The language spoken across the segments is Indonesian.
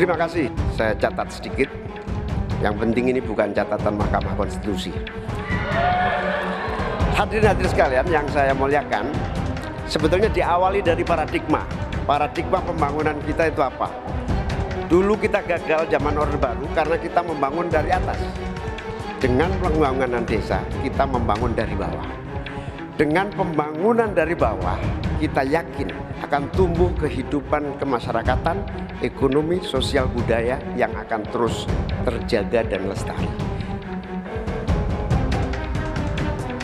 Terima kasih, saya catat sedikit. Yang penting ini bukan catatan Mahkamah Konstitusi. Hadirin sekalian yang saya muliakan, sebetulnya diawali dari paradigma. Paradigma pembangunan kita itu apa? Dulu kita gagal zaman Orde Baru karena kita membangun dari atas. Dengan pembangunan desa, kita membangun dari bawah. Dengan pembangunan dari bawah, kita yakin akan tumbuh kehidupan kemasyarakatan, ekonomi, sosial, budaya yang akan terus terjaga dan lestari.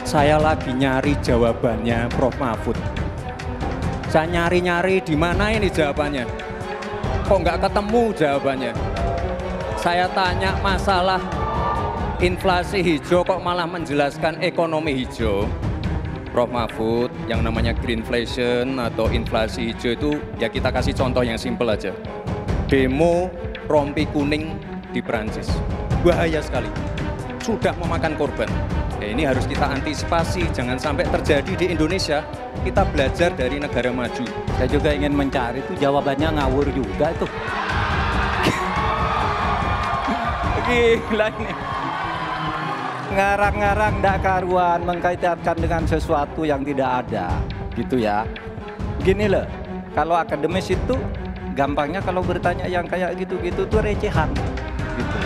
Saya lagi nyari jawabannya Prof. Mahfud. Saya nyari-nyari di mana ini jawabannya. Kok nggak ketemu jawabannya. Saya tanya masalah inflasi hijau kok malah menjelaskan ekonomi hijau. Prof. Mahfud, yang namanya greenflation atau inflasi hijau itu ya kita kasih contoh yang simpel aja. Demo rompi kuning di Perancis. Bahaya sekali. Sudah memakan korban. Ya, ini harus kita antisipasi, jangan sampai terjadi di Indonesia. Kita belajar dari negara maju. Saya juga ingin mencari itu jawabannya ngawur juga itu. Gila ini. Ngarang-ngarang ndak karuan, mengkaitkan dengan sesuatu yang tidak ada. Gitu ya. Gini loh, kalau akademis itu gampangnya kalau bertanya yang kayak gitu-gitu tuh recehan. Gitu.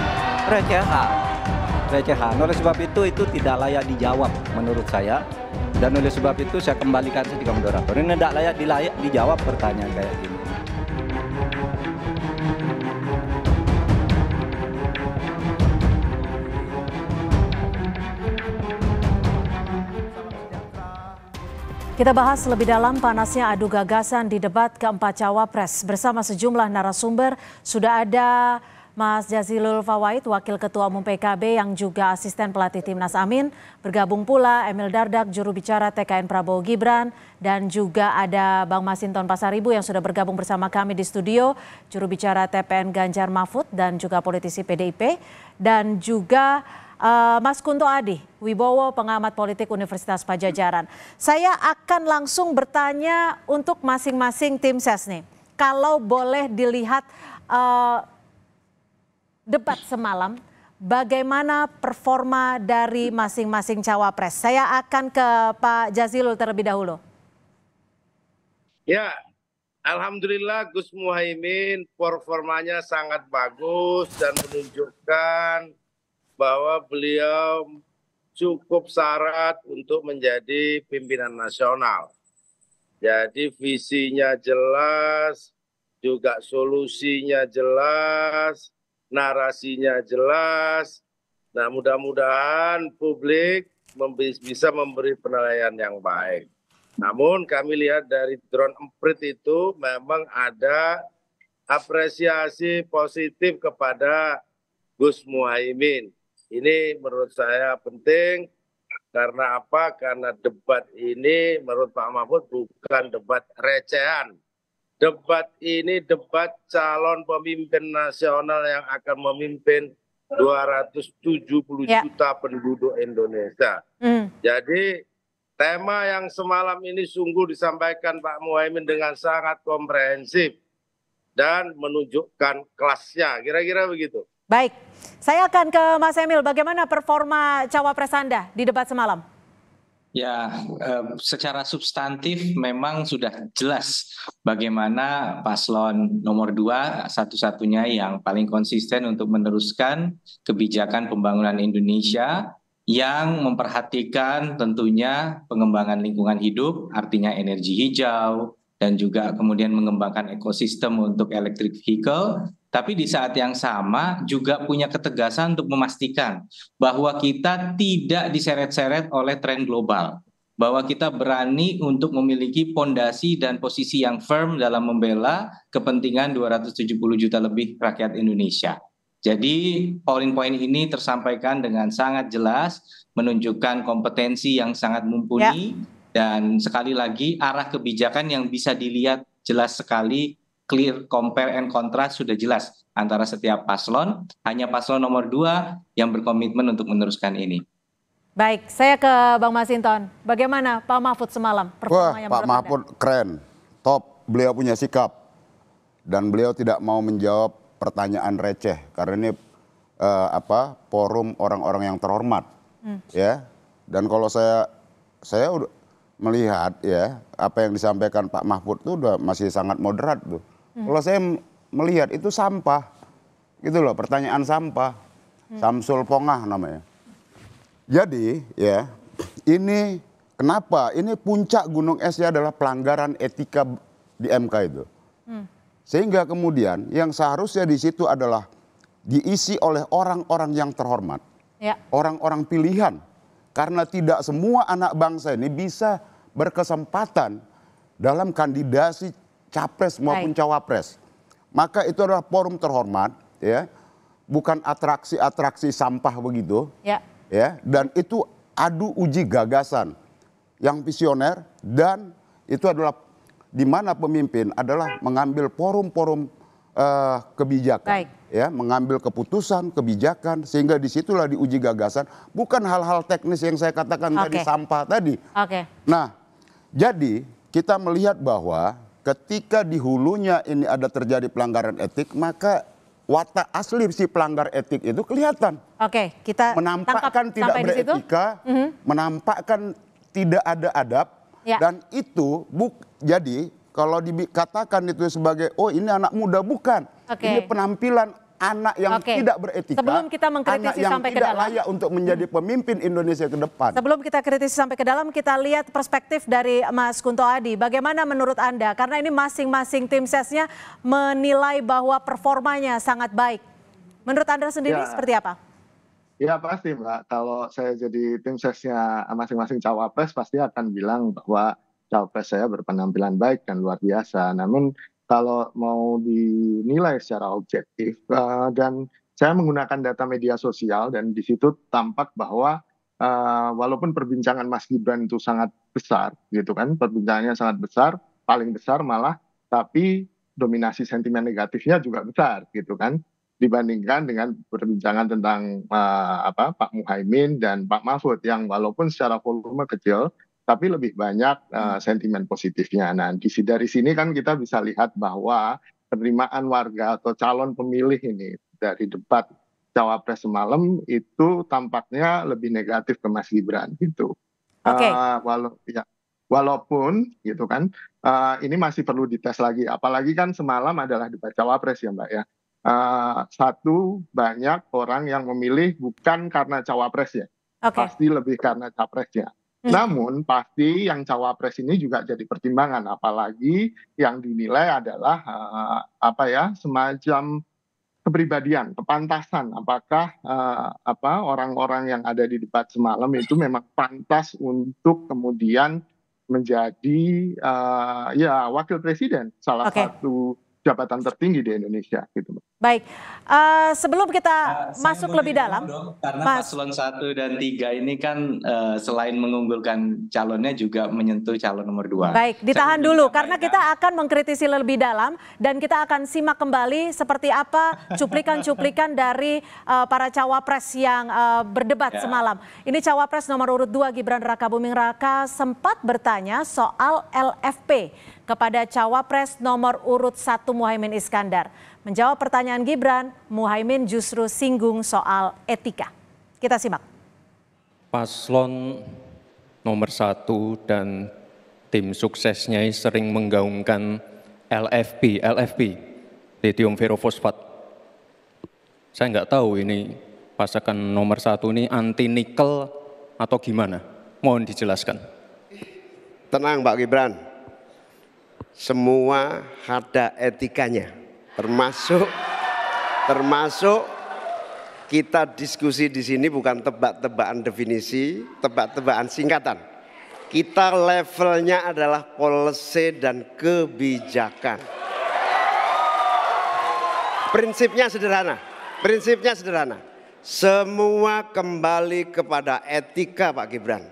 Recehan. Oleh sebab itu tidak layak dijawab menurut saya. Dan oleh sebab itu saya kembalikan saja ke moderator. Ini tidak layak dijawab pertanyaan kayak gini. Kita bahas lebih dalam panasnya adu gagasan di debat keempat Cawapres. Bersama sejumlah narasumber sudah ada Mas Jazilul Fawait, Wakil Ketua Umum PKB yang juga asisten pelatih Timnas Amin. Bergabung pula Emil Dardak, juru bicara TKN Prabowo Gibran. Dan juga ada Bang Masinton Pasaribu yang sudah bergabung bersama kami di studio. Juru bicara TPN Ganjar Mahfud dan juga politisi PDIP. Dan juga Mas Kunto Adi Wibowo, pengamat politik Universitas Padjadjaran. Saya akan langsung bertanya untuk masing-masing tim ses nih. Kalau boleh dilihat debat semalam, bagaimana performa dari masing-masing cawapres? Saya akan ke Pak Jazilul terlebih dahulu. Ya, alhamdulillah Gus Muhaimin performanya sangat bagus dan menunjukkan bahwa beliau cukup syarat untuk menjadi pimpinan nasional. Jadi visinya jelas, juga solusinya jelas, narasinya jelas. Nah, mudah-mudahan publik bisa memberi penilaian yang baik. Namun kami lihat dari drone emprit itu memang ada apresiasi positif kepada Gus Muhaimin. Ini menurut saya penting. Karena apa? Karena debat ini menurut Pak Mahfud bukan debat recehan. Debat ini debat calon pemimpin nasional yang akan memimpin 270 juta penduduk Indonesia. Jadi tema yang semalam ini sungguh disampaikan Pak Muhaimin dengan sangat komprehensif dan menunjukkan kelasnya. Kira-kira begitu. Baik, saya akan ke Mas Emil. Bagaimana performa cawapres Anda di debat semalam? Ya, secara substantif memang sudah jelas bagaimana paslon nomor 2 satu-satunya yang paling konsisten untuk meneruskan kebijakan pembangunan Indonesia yang memperhatikan tentunya pengembangan lingkungan hidup, artinya energi hijau, dan juga kemudian mengembangkan ekosistem untuk electric vehicle. Tapi di saat yang sama juga punya ketegasan untuk memastikan bahwa kita tidak diseret-seret oleh tren global. Bahwa kita berani untuk memiliki pondasi dan posisi yang firm dalam membela kepentingan 270 juta lebih rakyat Indonesia. Jadi poin-poin ini tersampaikan dengan sangat jelas, menunjukkan kompetensi yang sangat mumpuni. Dan sekali lagi arah kebijakan yang bisa dilihat jelas sekali, clear, compare and contrast sudah jelas antara setiap paslon. Hanya paslon nomor 2 yang berkomitmen untuk meneruskan ini. Baik, saya ke Bang Masinton. Bagaimana Pak Mahfud semalam? Wah, Pak Mahfud keren, top. Beliau punya sikap dan beliau tidak mau menjawab pertanyaan receh karena ini forum orang-orang yang terhormat, ya. Dan kalau saya udah melihat ya apa yang disampaikan Pak Mahfud itu udah masih sangat moderat tuh. Kalau saya melihat itu sampah, gitu loh, pertanyaan sampah, Samsul Pongah namanya. Jadi ya ini kenapa? Ini puncak gunung esnya adalah pelanggaran etika di MK itu. Sehingga kemudian yang seharusnya di situ adalah diisi oleh orang-orang yang terhormat, orang-orang pilihan. Karena tidak semua anak bangsa ini bisa berkesempatan dalam kandidasi capres maupun cawapres. Maka itu adalah forum terhormat, ya, bukan atraksi-atraksi sampah begitu, ya. Dan itu adu uji gagasan yang visioner dan itu adalah di mana pemimpin adalah mengambil forum-forum kebijakan, ya, mengambil keputusan kebijakan sehingga disitulah diuji gagasan, bukan hal-hal teknis yang saya katakan tadi sampah tadi. Nah, jadi kita melihat bahwa ketika di hulunya ini ada terjadi pelanggaran etik, maka watak asli si pelanggar etik itu kelihatan. Kita menampakkan tidak beretika, menampakkan tidak ada adab, dan itu jadi kalau dikatakan itu sebagai ini anak muda, bukan. Ini penampilan anak yang tidak beretika, sebelum kita mengkritisi anak yang sampai ke tidak dalam, layak untuk menjadi pemimpin Indonesia ke depan. Sebelum kita kritisi sampai ke dalam, kita lihat perspektif dari Mas Kunto Adi. Bagaimana menurut Anda? Karena ini masing-masing tim sesnya menilai bahwa performanya sangat baik. Menurut Anda sendiri seperti apa? Ya pasti Mbak, kalau saya jadi tim sesnya masing-masing cawapres pasti akan bilang bahwa cawapres saya berpenampilan baik dan luar biasa. Namun kalau mau dinilai secara objektif dan saya menggunakan data media sosial dan di situ tampak bahwa walaupun perbincangan Mas Gibran itu sangat besar gitu kan, perbincangannya sangat besar, paling besar malah, tapi dominasi sentimen negatifnya juga besar gitu kan, dibandingkan dengan perbincangan tentang Pak Muhaimin dan Pak Mahfud yang walaupun secara volume kecil tapi lebih banyak sentimen positifnya. Nah, dari sini kan kita bisa lihat bahwa penerimaan warga atau calon pemilih ini dari debat cawapres semalam itu tampaknya lebih negatif ke Mas Gibran gitu. Walaupun gitu kan, ini masih perlu dites lagi. Apalagi kan semalam adalah debat cawapres ya Mbak ya. Banyak orang yang memilih bukan karena cawapresnya, pasti lebih karena capresnya. Namun pasti yang cawapres ini juga jadi pertimbangan, apalagi yang dinilai adalah semacam kepribadian, kepantasan. Apakah orang-orang yang ada di debat semalam itu memang pantas untuk kemudian menjadi wakil presiden, salah satu jabatan tertinggi di Indonesia gitu. Baik, sebelum kita masuk lebih dalam, karena paslon 1 dan 3 ini kan selain mengunggulkan calonnya juga menyentuh calon nomor 2. Baik, ditahan dulu karena kita akan mengkritisi lebih dalam dan kita akan simak kembali seperti apa cuplikan-cuplikan dari para cawapres yang berdebat semalam. Ini cawapres nomor urut 2 Gibran Rakabuming Raka sempat bertanya soal LFP kepada cawapres nomor urut 1 Muhaimin Iskandar. Menjawab pertanyaan Gibran, Muhaimin justru singgung soal etika. Kita simak. Paslon nomor 1 dan tim suksesnya sering menggaungkan LFP, lithium ferrofosfat. Saya nggak tahu ini pasangan nomor 1 ini anti nikel atau gimana? Mohon dijelaskan. Tenang Pak Gibran, semua ada etikanya. Termasuk kita diskusi di sini bukan tebak-tebakan definisi, tebak-tebakan singkatan. Kita levelnya adalah policy dan kebijakan. Prinsipnya sederhana. Semua kembali kepada etika Pak Gibran.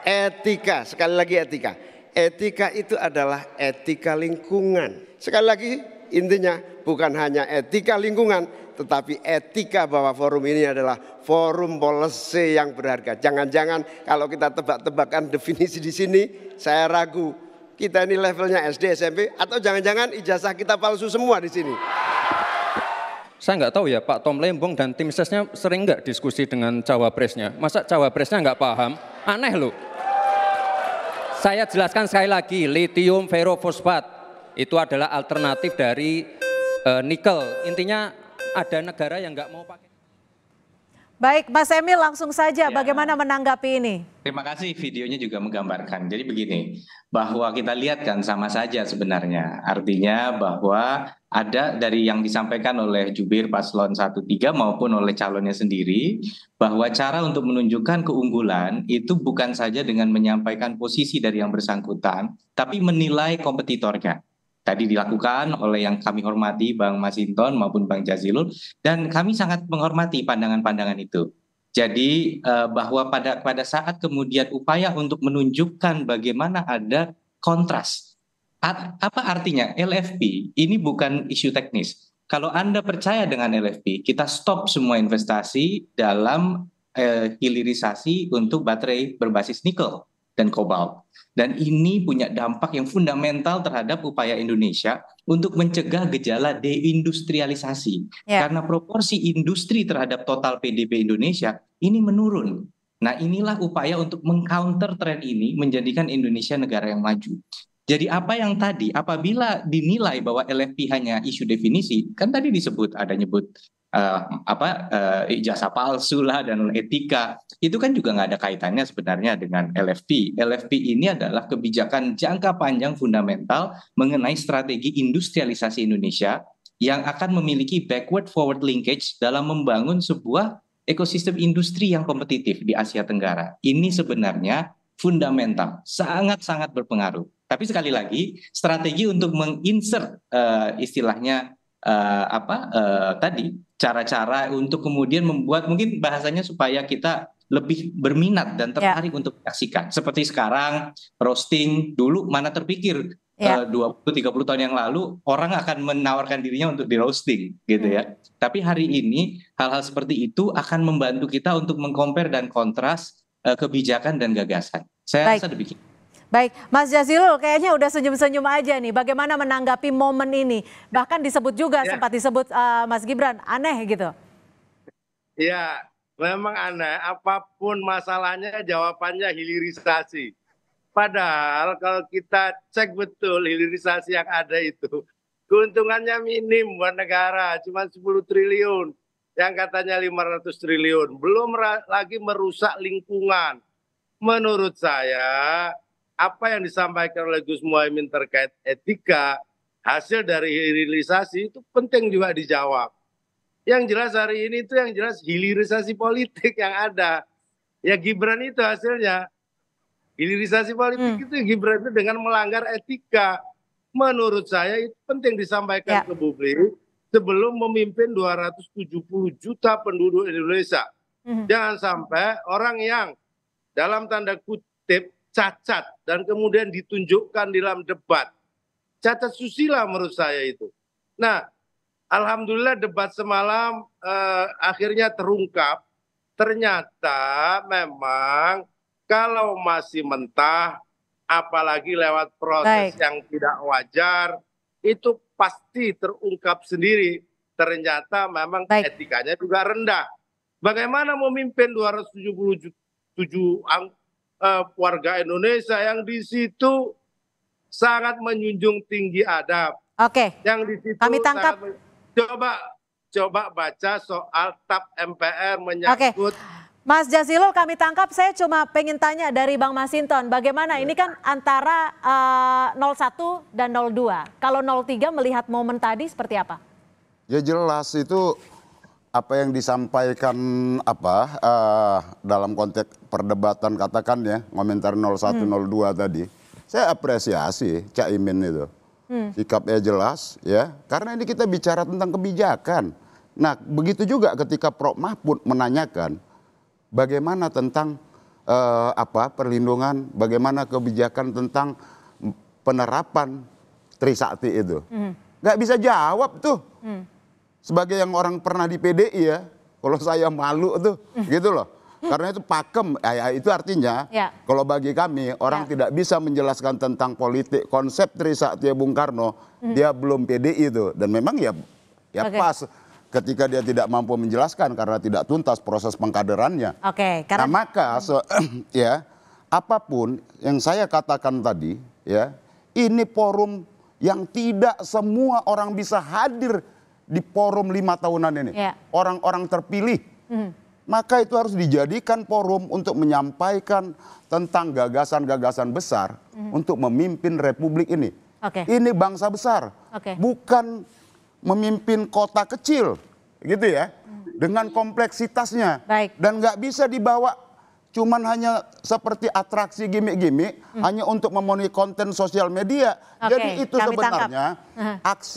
Etika, sekali lagi etika. Etika itu adalah etika lingkungan. Sekali lagi intinya bukan hanya etika lingkungan, tetapi etika bahwa forum ini adalah forum policy yang berharga. Jangan-jangan kalau kita tebak-tebakan definisi di sini, saya ragu kita ini levelnya SD, SMP, atau jangan-jangan ijazah kita palsu semua di sini. Saya nggak tahu ya Pak Tom Lembong dan tim sesnya sering nggak diskusi dengan cawapresnya. Masa cawapresnya nggak paham? Aneh loh. Saya jelaskan sekali lagi, lithium ferrofosfat itu adalah alternatif dari nikel. Intinya ada negara yang nggak mau pakai. Baik, Mas Emil langsung saja bagaimana menanggapi ini? Terima kasih, videonya juga menggambarkan. Jadi begini, bahwa kita lihat kan sama saja sebenarnya. Artinya bahwa ada dari yang disampaikan oleh jubir paslon 1-3 maupun oleh calonnya sendiri, bahwa cara untuk menunjukkan keunggulan itu bukan saja dengan menyampaikan posisi dari yang bersangkutan, tapi menilai kompetitornya. Tadi dilakukan oleh yang kami hormati Bang Masinton maupun Bang Jazilul, dan kami sangat menghormati pandangan-pandangan itu. Jadi bahwa pada saat kemudian upaya untuk menunjukkan bagaimana ada kontras. Apa artinya? LFP ini bukan isu teknis. Kalau Anda percaya dengan LFP, kita stop semua investasi dalam hilirisasi untuk baterai berbasis nikel dan kobalt. Dan ini punya dampak yang fundamental terhadap upaya Indonesia untuk mencegah gejala deindustrialisasi. Karena proporsi industri terhadap total PDB Indonesia ini menurun. Nah, inilah upaya untuk mengcounter tren ini, menjadikan Indonesia negara yang maju. Jadi apa yang tadi, apabila dinilai bahwa LFP hanya isu definisi, kan tadi disebut, ada nyebut ijazah palsu lah dan etika, itu kan juga nggak ada kaitannya sebenarnya dengan LFP. LFP ini adalah kebijakan jangka panjang fundamental mengenai strategi industrialisasi Indonesia yang akan memiliki backward forward linkage dalam membangun sebuah ekosistem industri yang kompetitif di Asia Tenggara. Ini sebenarnya fundamental, sangat-sangat berpengaruh. Tapi sekali lagi, strategi untuk menginsert istilahnya tadi cara-cara untuk kemudian membuat mungkin bahasanya supaya kita lebih berminat dan tertarik untuk menyaksikan. Seperti sekarang roasting, dulu mana terpikir 20-30 tahun yang lalu orang akan menawarkan dirinya untuk di roasting gitu ya. Tapi hari ini hal-hal seperti itu akan membantu kita untuk mengcompare dan kontras kebijakan dan gagasan. Saya rasa demikian. Baik, Mas Jazilul kayaknya udah senyum-senyum aja nih. Bagaimana menanggapi momen ini? Bahkan disebut juga, sempat disebut Mas Gibran, aneh gitu. Ya, memang aneh. Apapun masalahnya jawabannya hilirisasi. Padahal kalau kita cek betul hilirisasi yang ada itu, keuntungannya minim buat negara, cuma 10 triliun. Yang katanya 500 triliun. Belum lagi merusak lingkungan. Menurut saya, apa yang disampaikan oleh Gus Muhaimin terkait etika, hasil dari hilirisasi itu penting juga dijawab. Yang jelas hari ini itu yang jelas hilirisasi politik yang ada. Ya Gibran itu hasilnya. Hilirisasi politik itu Gibran itu dengan melanggar etika. Menurut saya itu penting disampaikan ke publik sebelum memimpin 270 juta penduduk Indonesia. Jangan sampai orang yang dalam tanda kutip cacat dan kemudian ditunjukkan dalam debat. Cacat susila menurut saya itu. Nah, alhamdulillah debat semalam akhirnya terungkap. Ternyata memang kalau masih mentah, apalagi lewat proses yang tidak wajar, itu pasti terungkap sendiri. Ternyata memang etikanya juga rendah. Bagaimana memimpin 277 warga Indonesia yang di situ sangat menjunjung tinggi adab. Yang di situ kami tangkap. Coba baca soal TAP MPR menyangkut. Mas Jazilul, kami tangkap. Saya cuma pengen tanya dari Bang Masinton, bagaimana ini kan antara 01 dan 02. Kalau 03 melihat momen tadi seperti apa? Ya jelas itu apa yang disampaikan dalam konteks perdebatan katakan ya komentar 01 02 tadi, saya apresiasi Cak Imin itu sikapnya jelas ya, karena ini kita bicara tentang kebijakan. Nah begitu juga ketika Prof Mahfud menanyakan bagaimana tentang perlindungan, bagaimana kebijakan tentang penerapan Trisakti itu, nggak bisa jawab tuh. Sebagai yang orang pernah di PDI ya, kalau saya malu tuh, gitu loh. Karena itu pakem, itu artinya kalau bagi kami orang tidak bisa menjelaskan tentang politik konsep Trisakti Bung Karno, dia belum PDI itu. Dan memang ya pas ketika dia tidak mampu menjelaskan karena tidak tuntas proses pengkaderannya. Oke, karena Nah maka ya apapun yang saya katakan tadi ya, ini forum yang tidak semua orang bisa hadir di forum 5 tahunan ini. Ya. Orang-orang terpilih. Maka itu harus dijadikan forum untuk menyampaikan tentang gagasan-gagasan besar untuk memimpin republik ini. Oke. Ini bangsa besar, Oke. bukan memimpin kota kecil, gitu ya, dengan kompleksitasnya. Baik. Dan nggak bisa dibawa cuman hanya seperti atraksi gimmick-gimmick, hanya untuk memenuhi konten sosial media. Oke, Jadi itu kami sebenarnya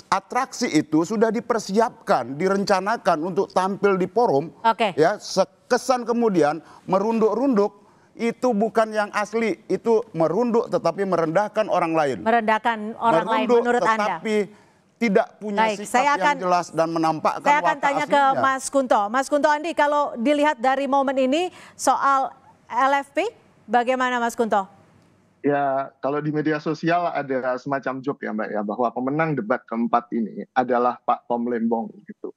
atraksi itu sudah dipersiapkan, direncanakan untuk tampil di forum. Oke. Ya, kesan kemudian merunduk-runduk itu bukan yang asli, itu merunduk tetapi merendahkan orang lain. merendahkan orang lain Merunduk menurut Anda. tetapi tidak punya Baik, sikap saya yang jelas dan menampakkan Saya akan watak tanya ke aslinya. Mas Kunto. Mas Kunto Andi, kalau dilihat dari momen ini soal LFP, bagaimana Mas Kunto? Ya, kalau di media sosial ada semacam joke ya Mbak ya, bahwa pemenang debat keempat ini adalah Pak Tom Lembong gitu.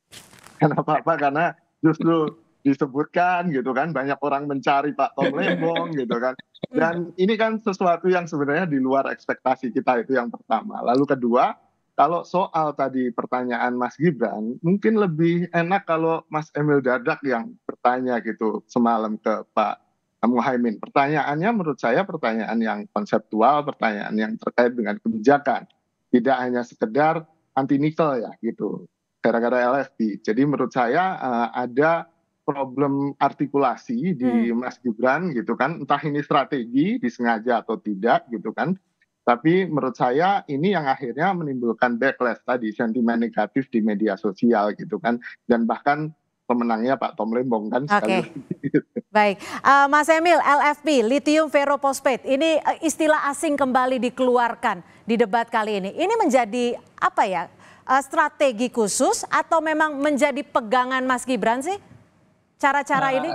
Kenapa Pak? Karena justru disebutkan gitu kan, banyak orang mencari Pak Tom Lembong gitu kan. Dan ini kan sesuatu yang sebenarnya di luar ekspektasi kita, itu yang pertama. Lalu kedua, kalau soal tadi pertanyaan Mas Gibran, mungkin lebih enak kalau Mas Emil Dardak yang bertanya gitu semalam ke Pak Muhaimin. Pertanyaannya menurut saya pertanyaan yang konseptual, pertanyaan yang terkait dengan kebijakan. Tidak hanya sekedar anti nikel ya gitu, gara-gara LFP. Jadi menurut saya ada problem artikulasi di Mas Gibran gitu kan. Entah ini strategi, disengaja atau tidak gitu kan. Tapi menurut saya ini yang akhirnya menimbulkan backlash tadi, sentimen negatif di media sosial gitu kan. Dan bahkan pemenangnya Pak Tom Lembong kan. Oke. Baik, Mas Emil, LFP, lithium ferrophosphate, ini istilah asing kembali dikeluarkan di debat kali ini. Ini menjadi apa ya, strategi khusus atau memang menjadi pegangan Mas Gibran sih? Cara-cara ini?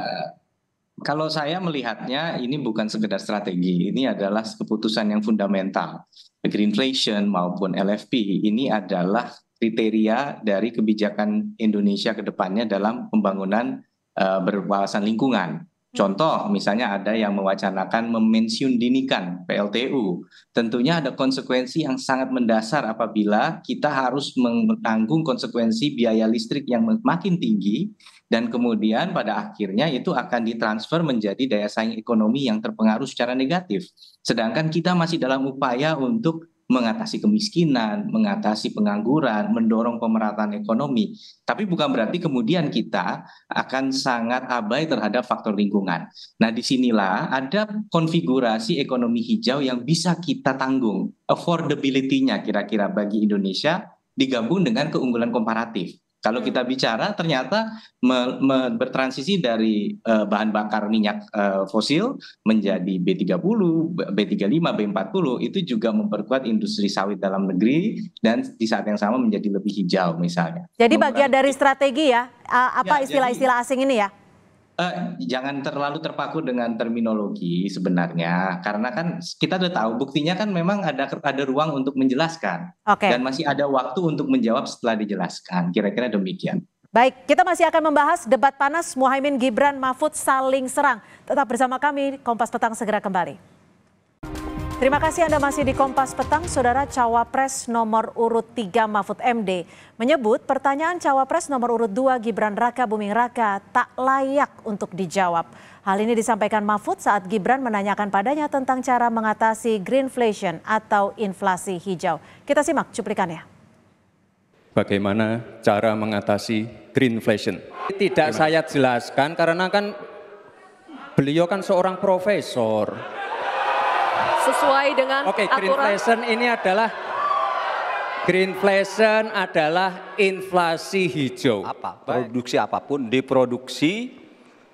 Kalau saya melihatnya ini bukan sekedar strategi, ini adalah keputusan yang fundamental. Greenflation maupun LFP ini adalah kriteria dari kebijakan Indonesia ke depannya dalam pembangunan berwawasan lingkungan. Contoh misalnya ada yang mewacanakan memensiun dinikan PLTU. Tentunya ada konsekuensi yang sangat mendasar apabila kita harus menanggung konsekuensi biaya listrik yang makin tinggi dan kemudian pada akhirnya itu akan ditransfer menjadi daya saing ekonomi yang terpengaruh secara negatif. Sedangkan kita masih dalam upaya untuk mengatasi kemiskinan, mengatasi pengangguran, mendorong pemerataan ekonomi. Tapi bukan berarti kemudian kita akan sangat abai terhadap faktor lingkungan. Nah, disinilah ada konfigurasi ekonomi hijau yang bisa kita tanggung. Affordability-nya kira-kira bagi Indonesia digabung dengan keunggulan komparatif. Kalau kita bicara ternyata bertransisi dari bahan bakar minyak fosil menjadi B30, B35, B40 itu juga memperkuat industri sawit dalam negeri dan di saat yang sama menjadi lebih hijau misalnya. Jadi bagian dari strategi ya, apa istilah-istilah asing ini ya? Jangan terlalu terpaku dengan terminologi sebenarnya, karena kan kita sudah tahu buktinya kan memang ada ruang untuk menjelaskan. Dan masih ada waktu untuk menjawab setelah dijelaskan, kira-kira demikian. Baik, kita masih akan membahas debat panas Muhaimin Gibran Mahfud saling serang. Tetap bersama kami, Kompas Petang segera kembali. Terima kasih Anda masih di Kompas Petang. Saudara, Cawapres nomor urut 3 Mahfud MD menyebut pertanyaan Cawapres nomor urut 2 Gibran Raka Buming Raka tak layak untuk dijawab. Hal ini disampaikan Mahfud saat Gibran menanyakan padanya tentang cara mengatasi greenflation atau inflasi hijau. Kita simak cuplikannya. Bagaimana cara mengatasi greenflation? Tidak saya jelaskan karena kan beliau kan seorang profesor. Sesuai dengan greenflation ini adalah inflasi hijau. Produksi apapun diproduksi,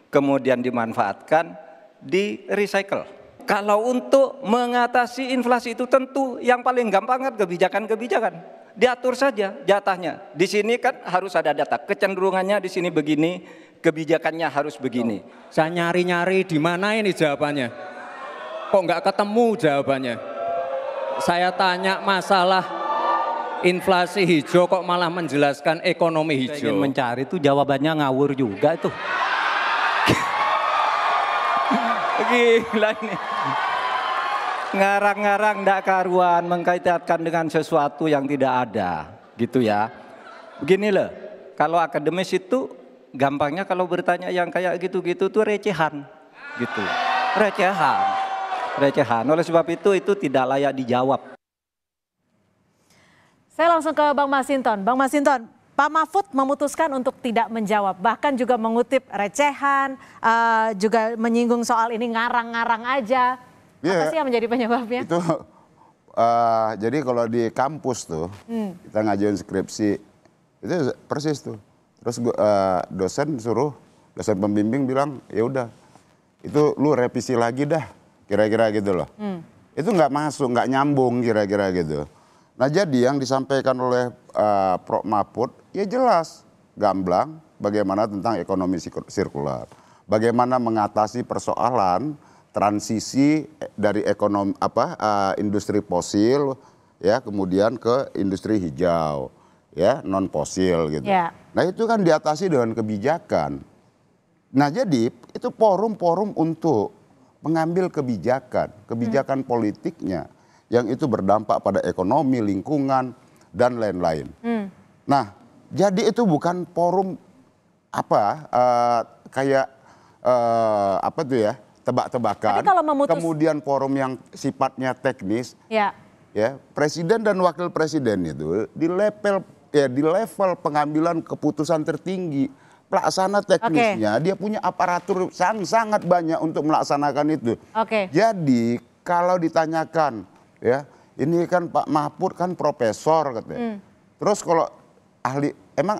kemudian dimanfaatkan, di recycle. Kalau untuk mengatasi inflasi itu tentu yang paling gampang kan kebijakan-kebijakan. Diatur saja jatahnya. Di sini kan harus ada data. Kecenderungannya di sini begini, kebijakannya harus begini. Saya nyari-nyari di mana ini jawabannya. Kok nggak ketemu jawabannya? Saya tanya masalah Inflasi hijau kok malah menjelaskan ekonomi Saya ingin hijau. mencari itu jawabannya ngawur juga itu. Gila ini. Ngarang-ngarang ndak karuan mengkaitkan dengan sesuatu yang tidak ada, gitu ya. Begini loh, kalau akademis itu gampangnya kalau bertanya yang kayak gitu-gitu tuh recehan, gitu. Recehan. Oleh sebab itu tidak layak dijawab. Saya langsung ke Bang Masinton. Bang Masinton, Pak Mahfud memutuskan untuk tidak menjawab, bahkan juga mengutip recehan, juga menyinggung soal ini ngarang-ngarang aja. Apa sih yang menjadi penyebabnya? Itu jadi kalau di kampus tuh kita ngajuin skripsi itu persis tuh. Terus dosen pembimbing bilang ya udah itu lu revisi lagi dah, kira-kira gitu loh. Itu nggak masuk, nggak nyambung kira-kira gitu. Nah jadi yang disampaikan oleh Prof. Mahfud ya jelas, gamblang bagaimana tentang ekonomi sirkular. Bagaimana mengatasi persoalan transisi dari ekonomi industri fosil ya kemudian ke industri hijau ya non fosil gitu. Yeah. Nah itu kan diatasi dengan kebijakan. Nah jadi itu forum-forum untuk mengambil kebijakan politiknya yang itu berdampak pada ekonomi, lingkungan dan lain-lain. Nah jadi itu bukan forum tebak-tebakan, kemudian forum yang sifatnya teknis, ya presiden dan wakil presiden itu di level pengambilan keputusan tertinggi, pelaksana teknisnya dia punya aparatur sangat banyak untuk melaksanakan itu. Jadi kalau ditanyakan, ya ini kan Pak Mahfud kan profesor katanya, terus kalau ahli emang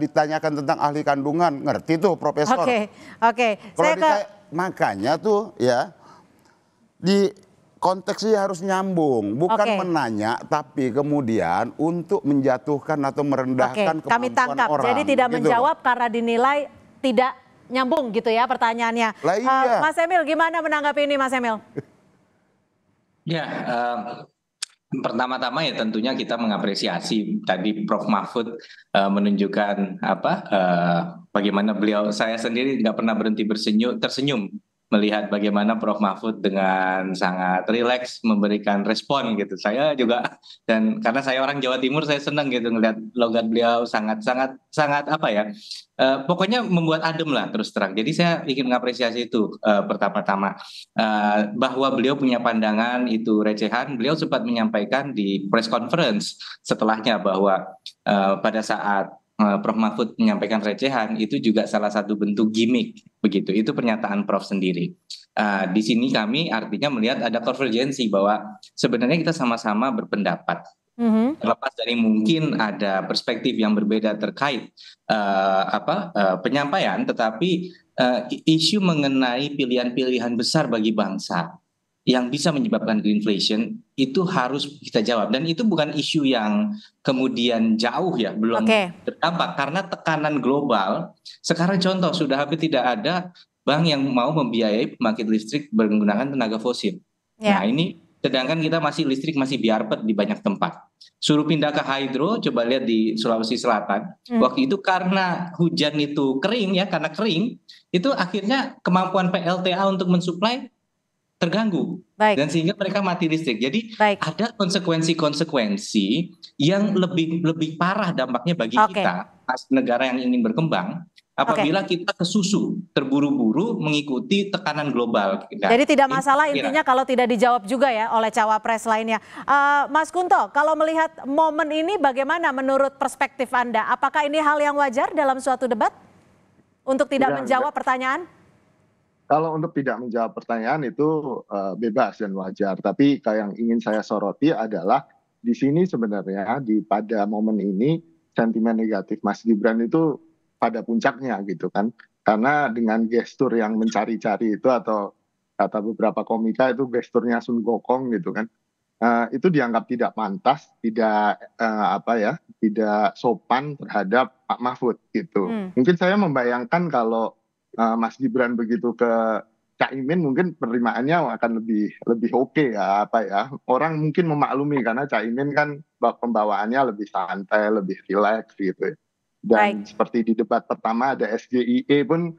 ditanyakan tentang ahli kandungan ngerti tuh profesor. Kalau makanya tuh ya di konteksnya harus nyambung, bukan menanya tapi kemudian untuk menjatuhkan atau merendahkan kemampuan kami tangkap. orang. Jadi tidak gitu menjawab karena dinilai tidak nyambung gitu ya pertanyaannya. Lah iya. Mas Emil gimana menanggapi ini Mas Emil? Ya, pertama-tama ya tentunya kita mengapresiasi tadi Prof. Mahfud menunjukkan bagaimana beliau, saya sendiri nggak pernah berhenti tersenyum melihat bagaimana Prof. Mahfud dengan sangat rileks memberikan respon gitu. Saya juga, dan karena saya orang Jawa Timur, saya senang gitu ngelihat logat beliau sangat pokoknya membuat adem lah terus terang. Jadi saya ingin mengapresiasi itu pertama-tama bahwa beliau punya pandangan itu recehan. Beliau sempat menyampaikan di press conference setelahnya bahwa pada saat Prof. Mahfud menyampaikan recehan itu juga salah satu bentuk gimmick begitu. Itu pernyataan Prof sendiri. Di sini kami artinya melihat ada konvergensi bahwa sebenarnya kita sama-sama berpendapat. Terlepas dari mungkin ada perspektif yang berbeda terkait penyampaian, tetapi isu mengenai pilihan-pilihan besar bagi bangsa yang bisa menyebabkan greenflation itu harus kita jawab, dan itu bukan isu yang kemudian jauh ya, belum terdampak karena tekanan global. Sekarang contoh sudah hampir tidak ada bank yang mau membiayai pembangkit listrik menggunakan tenaga fosil. Nah ini sedangkan kita listrik masih biarpet di banyak tempat. Suruh pindah ke hydro, coba lihat di Sulawesi Selatan. Waktu itu karena hujan itu kering ya, karena kering itu akhirnya kemampuan PLTA untuk mensuplai terganggu, dan sehingga mereka mati listrik. Jadi ada konsekuensi yang lebih parah dampaknya bagi kita negara yang ingin berkembang apabila kita kesusu terburu-buru mengikuti tekanan global. Jadi tidak masalah intinya kalau tidak dijawab juga ya oleh cawapres lainnya. Mas Kunto, kalau melihat momen ini bagaimana menurut perspektif Anda? Apakah ini hal yang wajar dalam suatu debat untuk tidak menjawab pertanyaan? Kalau untuk tidak menjawab pertanyaan itu bebas dan wajar. Tapi yang ingin saya soroti adalah di sini sebenarnya pada momen ini sentimen negatif Mas Gibran itu pada puncaknya gitu kan. Karena dengan gestur yang mencari-cari itu, atau kata beberapa komika itu gesturnya Sun Gokong gitu kan. Itu dianggap tidak pantas, tidak tidak sopan terhadap Pak Mahfud gitu. Mungkin saya membayangkan kalau Mas Gibran begitu ke Caimin mungkin penerimaannya akan lebih oke ya, apa ya, orang mungkin memaklumi karena Caimin kan pembawaannya lebih santai, lebih rileks gitu. Dan seperti di debat pertama ada SGIE pun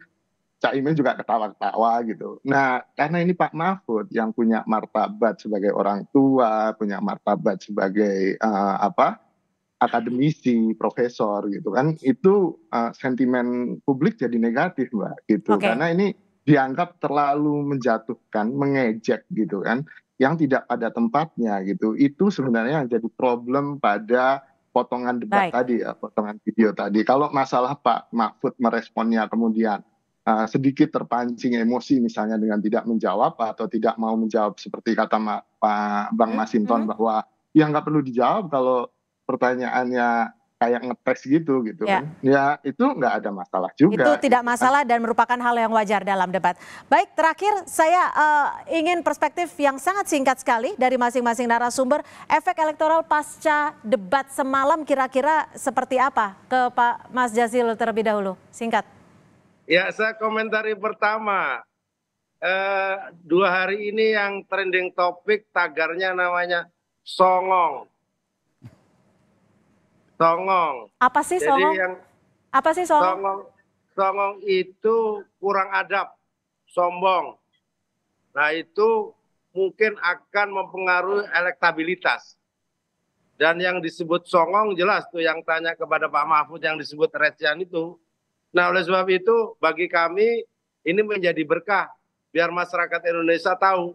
Caimin juga ketawa-ketawa gitu. Nah, karena ini Pak Mahfud yang punya martabat sebagai orang tua, punya martabat sebagai akademisi, profesor gitu kan, itu sentimen publik jadi negatif, Mbak, gitu. Karena ini dianggap terlalu menjatuhkan, mengejek gitu kan, yang tidak pada tempatnya gitu. Itu sebenarnya yang jadi problem pada potongan debat tadi ya, potongan video tadi. Kalau masalah Pak Mahfud meresponnya kemudian sedikit terpancing emosi misalnya dengan tidak menjawab atau tidak mau menjawab seperti kata Bang Masinton bahwa ya nggak perlu dijawab kalau pertanyaannya kayak ngetes gitu kan. Ya itu nggak ada masalah juga. Itu tidak masalah dan merupakan hal yang wajar dalam debat. Baik, terakhir saya ingin perspektif yang sangat singkat sekali dari masing-masing narasumber. Efek elektoral pasca debat semalam kira-kira seperti apa? Ke Pak Mas Jazilul terlebih dahulu, singkat. Ya, saya komentari pertama. 2 hari ini yang trending topik tagarnya namanya songong. Songong. Apa sih songong? Apa sih songong? Songong itu kurang adab, sombong. Nah itu mungkin akan mempengaruhi elektabilitas. Dan yang disebut songong jelas tuh yang tanya kepada Pak Mahfud yang disebut recehan itu. Nah oleh sebab itu bagi kami ini menjadi berkah biar masyarakat Indonesia tahu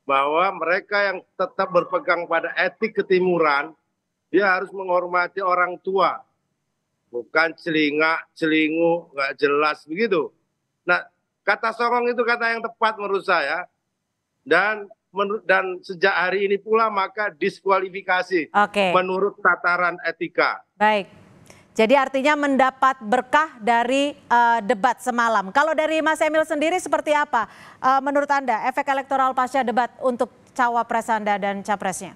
bahwa mereka yang tetap berpegang pada etik ketimuran dia harus menghormati orang tua, bukan celingak, celingu, nggak jelas begitu. Nah kata songong itu kata yang tepat menurut saya dan sejak hari ini pula maka diskualifikasi menurut tataran etika. Baik. Jadi artinya mendapat berkah dari debat semalam. Kalau dari Mas Emil sendiri seperti apa menurut Anda efek elektoral pasca debat untuk cawapres Anda dan capresnya?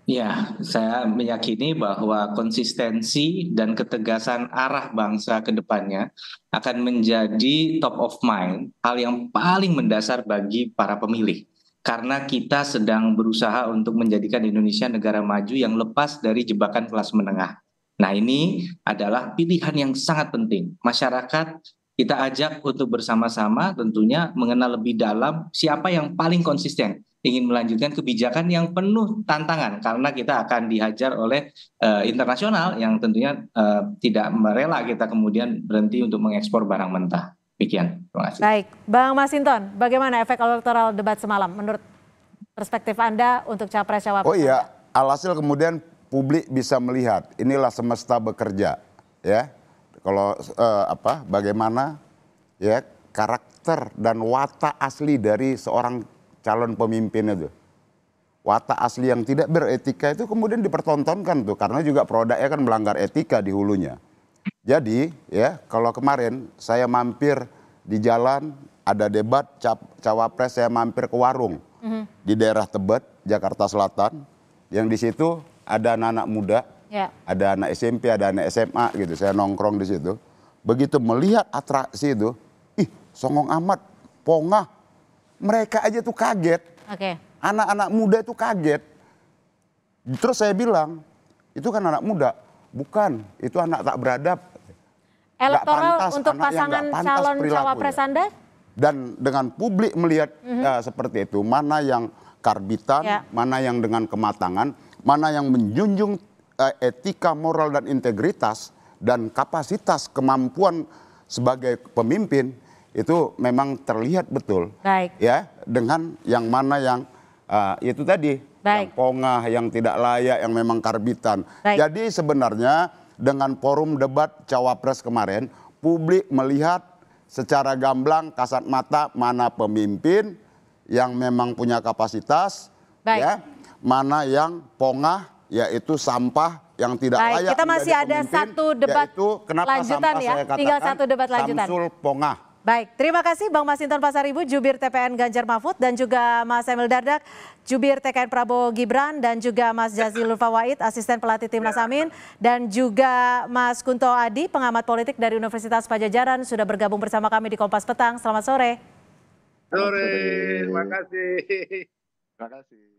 Ya, saya meyakini bahwa konsistensi dan ketegasan arah bangsa ke depannya akan menjadi top of mind, hal yang paling mendasar bagi para pemilih. Karena kita sedang berusaha untuk menjadikan Indonesia negara maju yang lepas dari jebakan kelas menengah. Nah ini adalah pilihan yang sangat penting. Masyarakat kita ajak untuk bersama-sama tentunya mengenal lebih dalam siapa yang paling konsisten ingin melanjutkan kebijakan yang penuh tantangan karena kita akan dihajar oleh internasional yang tentunya tidak rela kita kemudian berhenti untuk mengekspor barang mentah. Demikian, terima kasih. Baik, Bang Masinton, bagaimana efek elektoral debat semalam menurut perspektif Anda untuk capres-cawapres? Oh iya, alhasil kemudian publik bisa melihat inilah semesta bekerja ya. Kalau bagaimana ya karakter dan watak asli dari seorang calon pemimpin itu. Watak asli yang tidak beretika itu kemudian dipertontonkan tuh karena juga produknya kan melanggar etika di hulunya. Jadi ya kalau kemarin saya mampir di jalan ada debat cawapres, saya mampir ke warung di daerah Tebet, Jakarta Selatan yang di situ ada anak-anak muda, ada anak SMP, ada anak SMA gitu. Saya nongkrong di situ. Begitu melihat atraksi itu, songong amat, pongah. Mereka aja tuh kaget. Anak-anak muda itu kaget. Terus saya bilang, itu kan anak muda. Bukan, itu anak tak beradab. Elektoral untuk pasangan calon cawapres Anda? Dan dengan publik melihat seperti itu, mana yang karbitan, mana yang dengan kematangan, mana yang menjunjung etika, moral dan integritas dan kapasitas kemampuan sebagai pemimpin itu memang terlihat betul. Ya, dengan yang mana yang itu tadi, yang pongah, yang tidak layak, yang memang karbitan. Jadi sebenarnya dengan forum debat cawapres kemarin, publik melihat secara gamblang kasat mata mana pemimpin yang memang punya kapasitas, ya, mana yang pongah, yaitu sampah yang tidak layak. Kita masih ada satu debat lanjutan ya, tinggal satu debat lanjutan. Samsul pongah. Baik, terima kasih Bang Masinton Pasaribu, Jubir TPN Ganjar Mahfud, dan juga Mas Emil Dardak, Jubir TKN Prabowo Gibran, dan juga Mas Jazilul Fawait, Asisten Pelatih Timnas Amin, dan juga Mas Kunto Adi, pengamat politik dari Universitas Padjadjaran, sudah bergabung bersama kami di Kompas Petang. Selamat sore. Sore, makasih. Terima kasih.